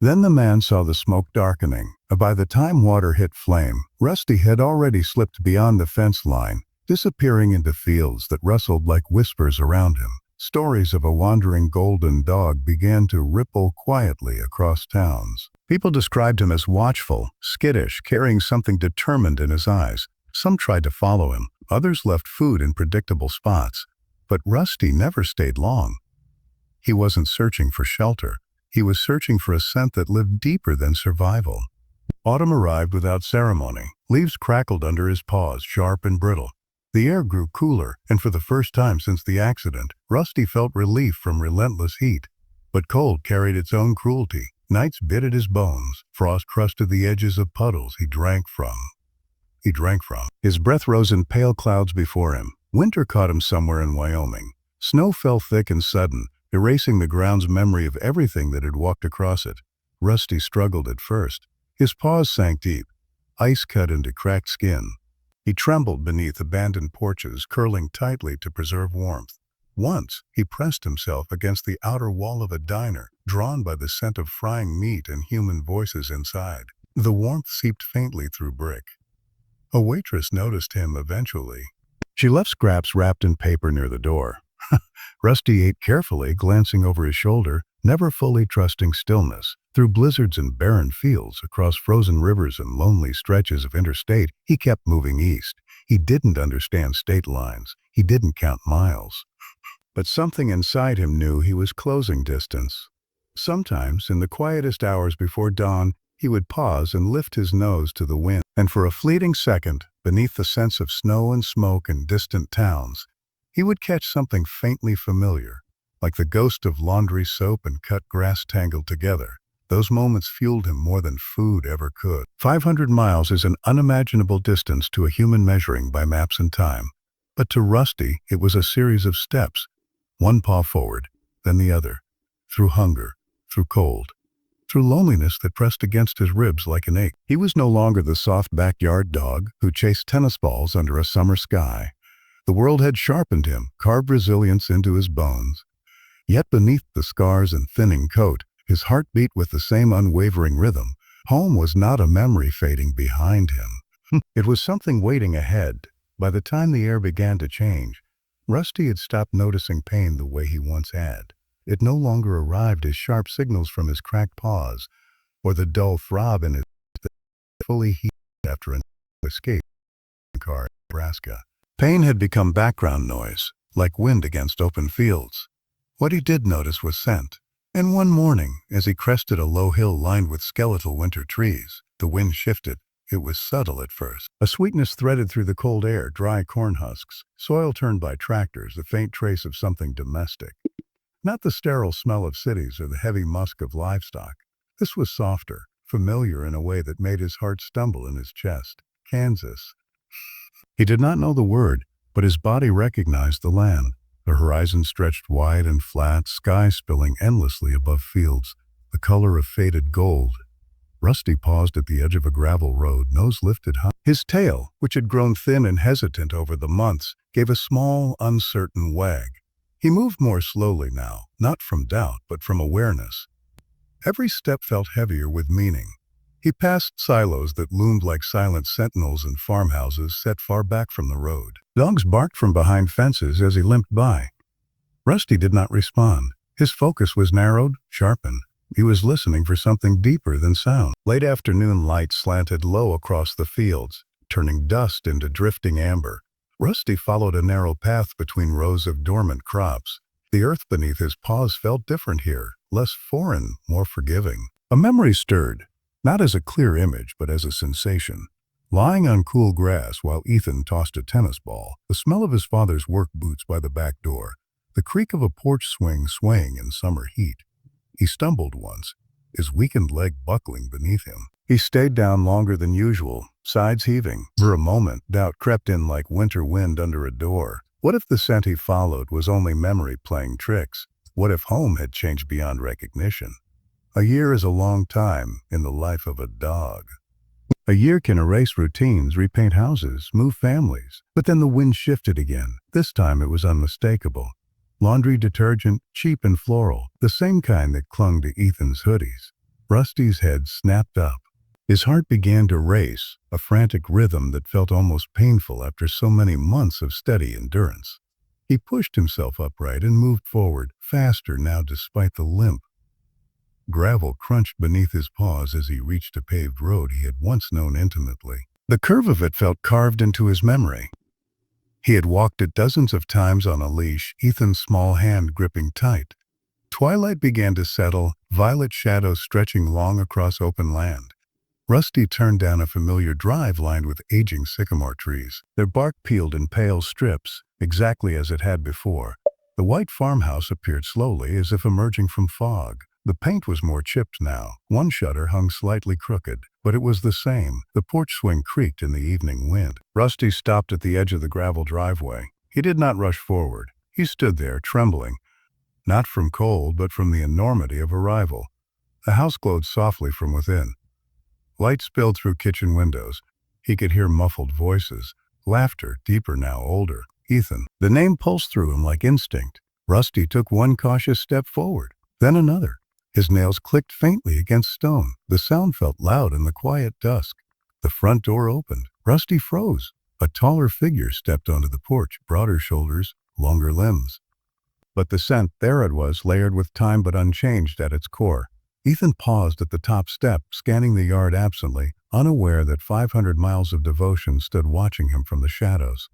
Then the man saw the smoke darkening, and by the time water hit flame, Rusty had already slipped beyond the fence line, disappearing into fields that rustled like whispers around him. Stories of a wandering golden dog began to ripple quietly across towns. People described him as watchful, skittish, carrying something determined in his eyes. Some tried to follow him, others left food in predictable spots. But Rusty never stayed long. He wasn't searching for shelter. He was searching for a scent that lived deeper than survival. Autumn arrived without ceremony. Leaves crackled under his paws, sharp and brittle. The air grew cooler, and for the first time since the accident, Rusty felt relief from relentless heat. But cold carried its own cruelty. Nights bit at his bones. Frost crusted the edges of puddles he drank from. His breath rose in pale clouds before him. Winter caught him somewhere in Wyoming. Snow fell thick and sudden, erasing the ground's memory of everything that had walked across it. Rusty struggled at first. His paws sank deep. Ice cut into cracked skin. He trembled beneath abandoned porches, curling tightly to preserve warmth. Once, he pressed himself against the outer wall of a diner, drawn by the scent of frying meat and human voices inside. The warmth seeped faintly through brick. A waitress noticed him eventually. She left scraps wrapped in paper near the door. Rusty ate carefully, glancing over his shoulder, never fully trusting stillness. Through blizzards and barren fields, across frozen rivers and lonely stretches of interstate, he kept moving east. He didn't understand state lines. He didn't count miles. But something inside him knew he was closing distance. Sometimes, in the quietest hours before dawn, he would pause and lift his nose to the wind, and for a fleeting second, beneath the sense of snow and smoke and distant towns, he would catch something faintly familiar, like the ghost of laundry soap and cut grass tangled together. Those moments fueled him more than food ever could. 500 miles is an unimaginable distance to a human measuring by maps and time. But to Rusty, it was a series of steps, one paw forward, then the other, through hunger, through cold, through loneliness that pressed against his ribs like an ache. He was no longer the soft backyard dog who chased tennis balls under a summer sky. The world had sharpened him, carved resilience into his bones. Yet beneath the scars and thinning coat, his heart beat with the same unwavering rhythm. Home was not a memory fading behind him. It was something waiting ahead. By the time the air began to change, Rusty had stopped noticing pain the way he once had. It no longer arrived as sharp signals from his cracked paws, or the dull throb in his fully heated after an escape car in Nebraska. Pain had become background noise, like wind against open fields. What he did notice was scent. And one morning, as he crested a low hill lined with skeletal winter trees, the wind shifted. It was subtle at first. A sweetness threaded through the cold air, dry corn husks, soil turned by tractors, a faint trace of something domestic. Not the sterile smell of cities or the heavy musk of livestock. This was softer, familiar in a way that made his heart stumble in his chest. Kansas. He did not know the word, but his body recognized the land. The horizon stretched wide and flat, sky spilling endlessly above fields, the color of faded gold. Rusty paused at the edge of a gravel road, nose lifted high. His tail, which had grown thin and hesitant over the months, gave a small, uncertain wag. He moved more slowly now, not from doubt, but from awareness. Every step felt heavier with meaning. He passed silos that loomed like silent sentinels in farmhouses set far back from the road. Dogs barked from behind fences as he limped by. Rusty did not respond. His focus was narrowed, sharpened. He was listening for something deeper than sound. Late afternoon light slanted low across the fields, turning dust into drifting amber. Rusty followed a narrow path between rows of dormant crops. The earth beneath his paws felt different here, less foreign, more forgiving. A memory stirred. Not as a clear image, but as a sensation. Lying on cool grass while Ethan tossed a tennis ball, the smell of his father's work boots by the back door, the creak of a porch swing swaying in summer heat. He stumbled once, his weakened leg buckling beneath him. He stayed down longer than usual, sides heaving. For a moment, doubt crept in like winter wind under a door. What if the scent he followed was only memory playing tricks? What if home had changed beyond recognition? A year is a long time in the life of a dog. A year can erase routines, repaint houses, move families. But then the wind shifted again. This time it was unmistakable. Laundry detergent, cheap and floral, the same kind that clung to Ethan's hoodies. Rusty's head snapped up. His heart began to race, a frantic rhythm that felt almost painful after so many months of steady endurance. He pushed himself upright and moved forward, faster now despite the limp. Gravel crunched beneath his paws as he reached a paved road he had once known intimately. The curve of it felt carved into his memory. He had walked it dozens of times on a leash, Ethan's small hand gripping tight. Twilight began to settle, violet shadows stretching long across open land. Rusty turned down a familiar drive lined with aging sycamore trees. Their bark peeled in pale strips, exactly as it had before. The white farmhouse appeared slowly, as if emerging from fog. The paint was more chipped now. One shutter hung slightly crooked, but it was the same. The porch swing creaked in the evening wind. Rusty stopped at the edge of the gravel driveway. He did not rush forward. He stood there, trembling, not from cold, but from the enormity of arrival. The house glowed softly from within. Light spilled through kitchen windows. He could hear muffled voices, laughter, deeper now, older. Ethan. The name pulsed through him like instinct. Rusty took one cautious step forward, then another. His nails clicked faintly against stone. The sound felt loud in the quiet dusk. The front door opened. Rusty froze. A taller figure stepped onto the porch, broader shoulders, longer limbs. But the scent, there it was, layered with time but unchanged at its core. Ethan paused at the top step, scanning the yard absently, unaware that 500 miles of devotion stood watching him from the shadows.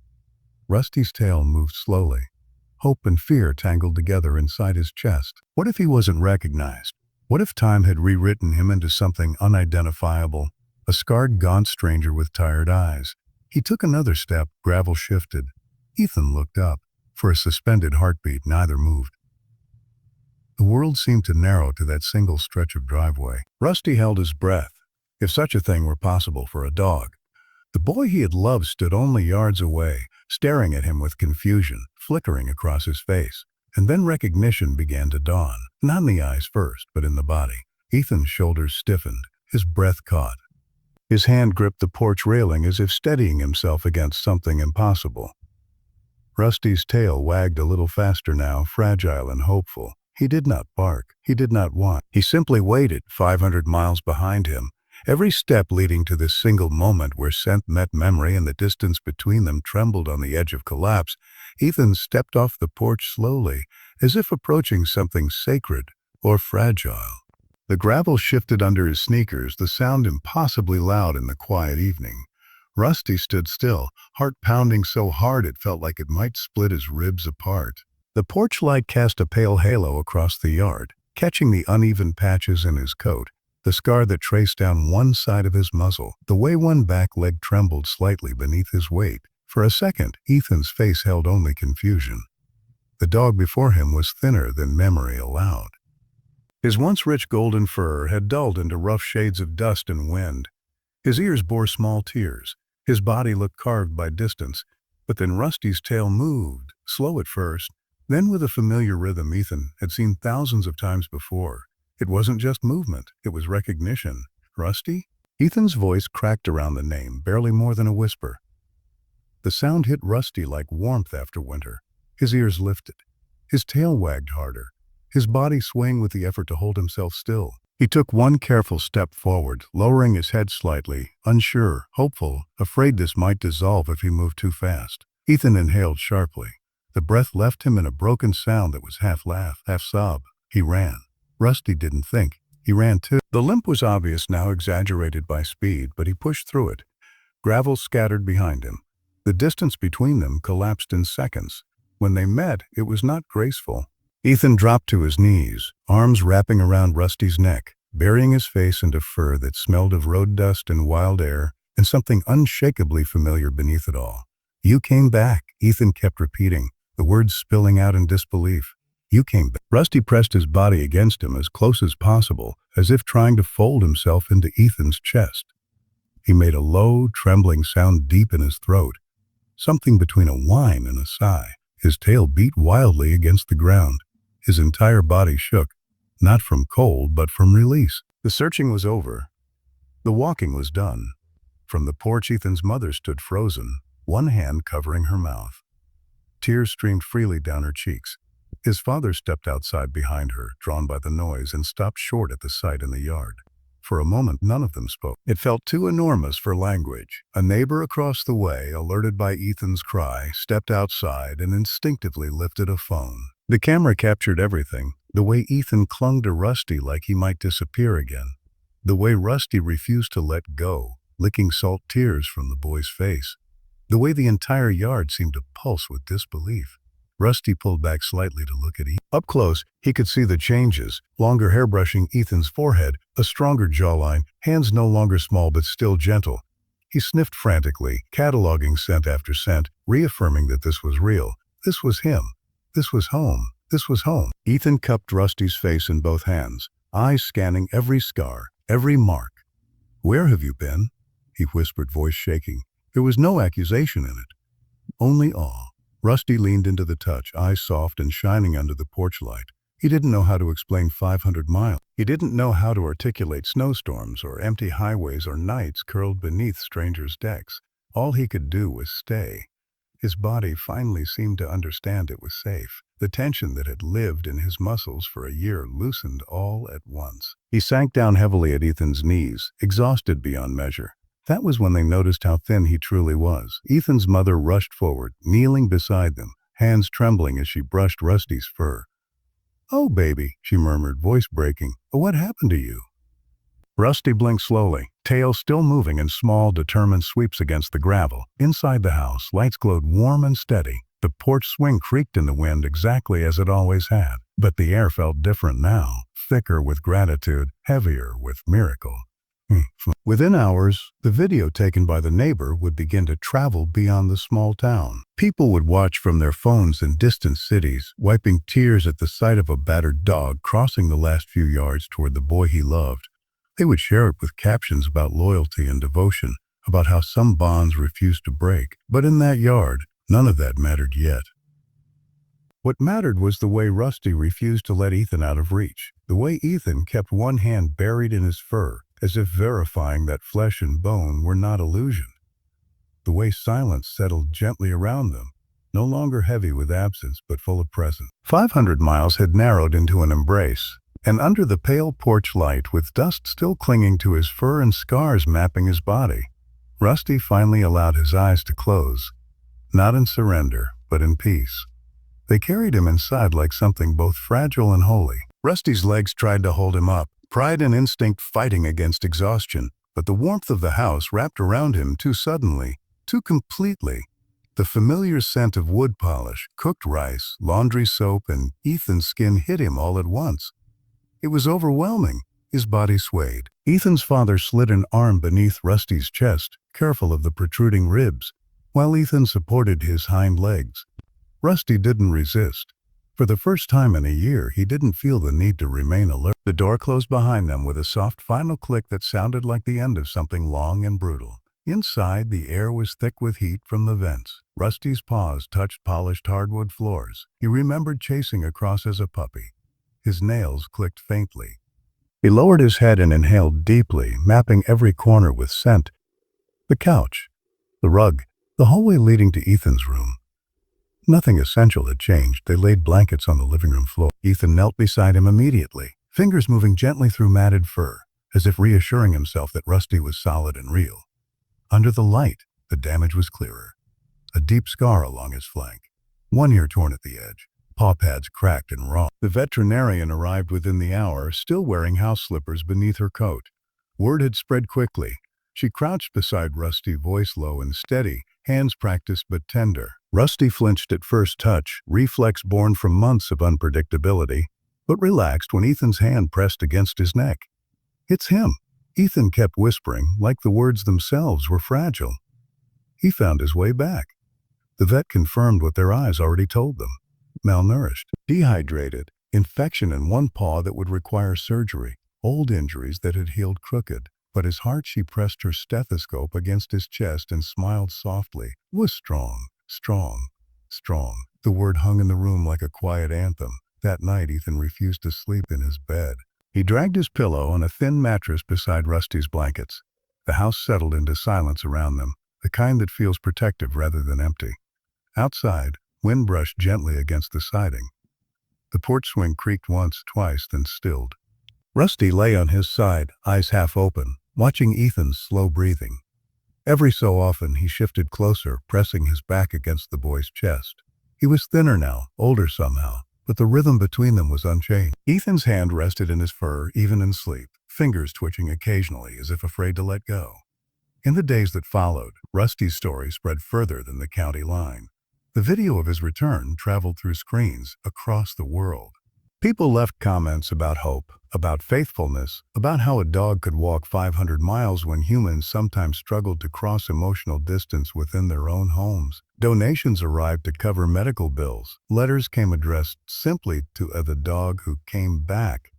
Rusty's tail moved slowly. Hope and fear tangled together inside his chest. What if he wasn't recognized? What if time had rewritten him into something unidentifiable? A scarred, gaunt stranger with tired eyes. He took another step, gravel shifted. Ethan looked up. For a suspended heartbeat, neither moved. The world seemed to narrow to that single stretch of driveway. Rusty held his breath, if such a thing were possible for a dog. The boy he had loved stood only yards away, staring at him with confusion flickering across his face. And then recognition began to dawn, not in the eyes first, but in the body. Ethan's shoulders stiffened, his breath caught. His hand gripped the porch railing as if steadying himself against something impossible. Rusty's tail wagged a little faster now, fragile and hopeful. He did not bark. He did not want. He simply waited, 500 miles behind him, every step leading to this single moment where scent met memory and the distance between them trembled on the edge of collapse. Ethan stepped off the porch slowly, as if approaching something sacred or fragile. The gravel shifted under his sneakers, the sound impossibly loud in the quiet evening. Rusty stood still, heart pounding so hard it felt like it might split his ribs apart. The porch light cast a pale halo across the yard, catching the uneven patches in his coat, the scar that traced down one side of his muzzle, the way one back leg trembled slightly beneath his weight. For a second, Ethan's face held only confusion. The dog before him was thinner than memory allowed. His once rich golden fur had dulled into rough shades of dust and wind. His ears bore small tears. His body looked carved by distance. But then Rusty's tail moved, slow at first, then with a familiar rhythm Ethan had seen thousands of times before. It wasn't just movement, it was recognition. Rusty? Ethan's voice cracked around the name, barely more than a whisper. The sound hit Rusty like warmth after winter. His ears lifted. His tail wagged harder, his body swaying with the effort to hold himself still. He took one careful step forward, lowering his head slightly, unsure, hopeful, afraid this might dissolve if he moved too fast. Ethan inhaled sharply. The breath left him in a broken sound that was half laugh, half sob. He ran. Rusty didn't think. He ran too. The limp was obvious now, exaggerated by speed, but he pushed through it. Gravel scattered behind him. The distance between them collapsed in seconds. When they met, it was not graceful. Ethan dropped to his knees, arms wrapping around Rusty's neck, burying his face into fur that smelled of road dust and wild air, and something unshakably familiar beneath it all. "You came back," Ethan kept repeating, the words spilling out in disbelief. "You came back." Rusty pressed his body against him as close as possible, as if trying to fold himself into Ethan's chest. He made a low, trembling sound deep in his throat, something between a whine and a sigh. His tail beat wildly against the ground. His entire body shook, not from cold, but from release. The searching was over. The walking was done. From the porch, Ethan's mother stood frozen, one hand covering her mouth. Tears streamed freely down her cheeks. His father stepped outside behind her, drawn by the noise, and stopped short at the sight in the yard. For a moment, none of them spoke. It felt too enormous for language. A neighbor across the way, alerted by Ethan's cry, stepped outside and instinctively lifted a phone. The camera captured everything. The way Ethan clung to Rusty like he might disappear again. The way Rusty refused to let go, licking salt tears from the boy's face. The way the entire yard seemed to pulse with disbelief. Rusty pulled back slightly to look at Ethan. Up close, he could see the changes. Longer hair brushing Ethan's forehead, a stronger jawline, hands no longer small but still gentle. He sniffed frantically, cataloging scent after scent, reaffirming that this was real. This was him. This was home. This was home. Ethan cupped Rusty's face in both hands, eyes scanning every scar, every mark. "Where have you been?" he whispered, voice shaking. There was no accusation in it, only awe. Rusty leaned into the touch, eyes soft and shining under the porch light. He didn't know how to explain 500 miles. He didn't know how to articulate snowstorms or empty highways or nights curled beneath strangers' decks. All he could do was stay. His body finally seemed to understand it was safe. The tension that had lived in his muscles for a year loosened all at once. He sank down heavily at Ethan's knees, exhausted beyond measure. That was when they noticed how thin he truly was. Ethan's mother rushed forward, kneeling beside them, hands trembling as she brushed Rusty's fur. "Oh, baby," she murmured, voice breaking. "What happened to you?" Rusty blinked slowly, tail still moving in small, determined sweeps against the gravel. Inside the house, lights glowed warm and steady. The porch swing creaked in the wind exactly as it always had. But the air felt different now, thicker with gratitude, heavier with miracle. Within hours, the video taken by the neighbor would begin to travel beyond the small town. People would watch from their phones in distant cities, wiping tears at the sight of a battered dog crossing the last few yards toward the boy he loved. They would share it with captions about loyalty and devotion, about how some bonds refused to break. But in that yard, none of that mattered yet. What mattered was the way Rusty refused to let Ethan out of reach, the way Ethan kept one hand buried in his fur, as if verifying that flesh and bone were not illusion. The way silence settled gently around them, no longer heavy with absence but full of presence. 500 miles had narrowed into an embrace, and under the pale porch light, with dust still clinging to his fur and scars mapping his body, Rusty finally allowed his eyes to close, not in surrender, but in peace. They carried him inside like something both fragile and holy. Rusty's legs tried to hold him up, pride and instinct fighting against exhaustion, but the warmth of the house wrapped around him too suddenly, too completely. The familiar scent of wood polish, cooked rice, laundry soap, and Ethan's skin hit him all at once. It was overwhelming. His body swayed. Ethan's father slid an arm beneath Rusty's chest, careful of the protruding ribs, while Ethan supported his hind legs. Rusty didn't resist. For the first time in a year, he didn't feel the need to remain alert. The door closed behind them with a soft final click that sounded like the end of something long and brutal. Inside, the air was thick with heat from the vents. Rusty's paws touched polished hardwood floors. He remembered chasing across as a puppy. His nails clicked faintly. He lowered his head and inhaled deeply, mapping every corner with scent. The couch, the rug, the hallway leading to Ethan's room. Nothing essential had changed. They laid blankets on the living room floor. Ethan knelt beside him immediately, fingers moving gently through matted fur, as if reassuring himself that Rusty was solid and real. Under the light, the damage was clearer. A deep scar along his flank, one ear torn at the edge, paw pads cracked and raw. The veterinarian arrived within the hour, still wearing house slippers beneath her coat. Word had spread quickly. She crouched beside Rusty, voice low and steady, hands practiced but tender. Rusty flinched at first touch, reflex born from months of unpredictability, but relaxed when Ethan's hand pressed against his neck. "It's him," Ethan kept whispering, like the words themselves were fragile. He found his way back. The vet confirmed what their eyes already told them. Malnourished, dehydrated, infection in one paw that would require surgery, old injuries that had healed crooked. But his heart, she pressed her stethoscope against his chest and smiled softly, was strong, strong, strong. The word hung in the room like a quiet anthem. That night, Ethan refused to sleep in his bed. He dragged his pillow on a thin mattress beside Rusty's blankets. The house settled into silence around them, the kind that feels protective rather than empty. Outside, wind brushed gently against the siding. The porch swing creaked once, twice, then stilled. Rusty lay on his side, eyes half open, watching Ethan's slow breathing. Every so often he shifted closer, pressing his back against the boy's chest. He was thinner now, older somehow, but the rhythm between them was unchanged. Ethan's hand rested in his fur, even in sleep, fingers twitching occasionally as if afraid to let go. In the days that followed, Rusty's story spread further than the county line. The video of his return traveled through screens across the world. People left comments about hope, about faithfulness, about how a dog could walk 500 miles when humans sometimes struggled to cross emotional distance within their own homes. Donations arrived to cover medical bills. Letters came addressed simply to the dog who came back.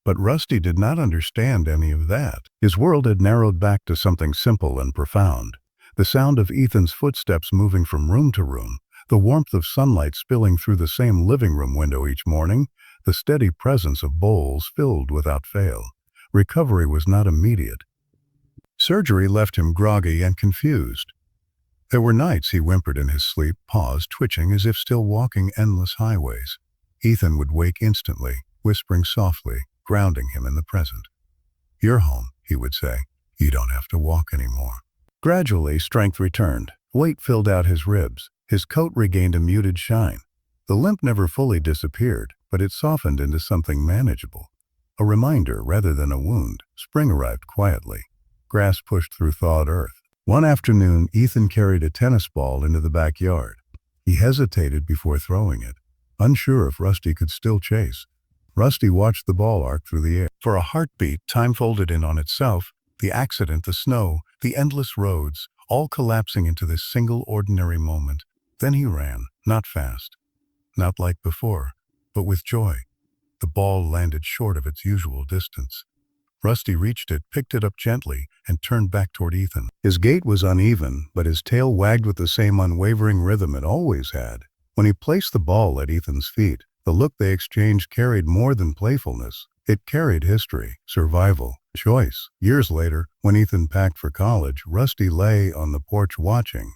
But Rusty did not understand any of that. His world had narrowed back to something simple and profound. The sound of Ethan's footsteps moving from room to room, the warmth of sunlight spilling through the same living room window each morning, the steady presence of bowls filled without fail. Recovery was not immediate. Surgery left him groggy and confused. There were nights he whimpered in his sleep, paws twitching as if still walking endless highways. Ethan would wake instantly, whispering softly, grounding him in the present. "You're home," he would say. "You don't have to walk anymore." Gradually, strength returned. Weight filled out his ribs. His coat regained a muted shine. The limp never fully disappeared, but it softened into something manageable. A reminder rather than a wound. Spring arrived quietly. Grass pushed through thawed earth. One afternoon, Ethan carried a tennis ball into the backyard. He hesitated before throwing it, unsure if Rusty could still chase. Rusty watched the ball arc through the air. For a heartbeat, time folded in on itself, the accident, the snow, the endless roads, all collapsing into this single ordinary moment. Then he ran, not fast, not like before, but with joy. The ball landed short of its usual distance. Rusty reached it, picked it up gently, and turned back toward Ethan. His gait was uneven, but his tail wagged with the same unwavering rhythm it always had. When he placed the ball at Ethan's feet, the look they exchanged carried more than playfulness. It carried history, survival, choice. Years later, when Ethan packed for college, Rusty lay on the porch watching.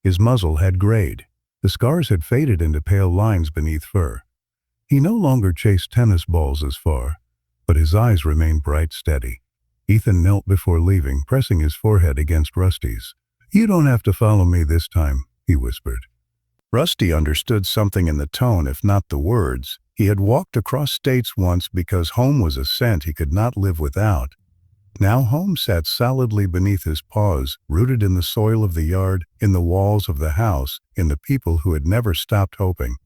His muzzle had grayed. The scars had faded into pale lines beneath fur. He no longer chased tennis balls as far, but his eyes remained bright, steady. Ethan knelt before leaving, pressing his forehead against Rusty's. "You don't have to follow me this time," he whispered. Rusty understood something in the tone, if not the words. He had walked across states once because home was a scent he could not live without. Now home sat solidly beneath his paws, rooted in the soil of the yard, in the walls of the house, in the people who had never stopped hoping.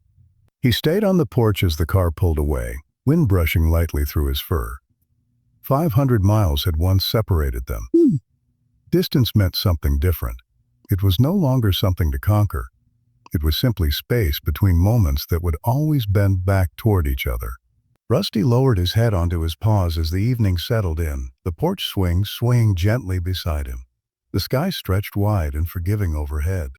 He stayed on the porch as the car pulled away, wind brushing lightly through his fur. 500 miles had once separated them. Distance meant something different. It was no longer something to conquer. It was simply space between moments that would always bend back toward each other. Rusty lowered his head onto his paws as the evening settled in, the porch swing swaying gently beside him. The sky stretched wide and forgiving overhead.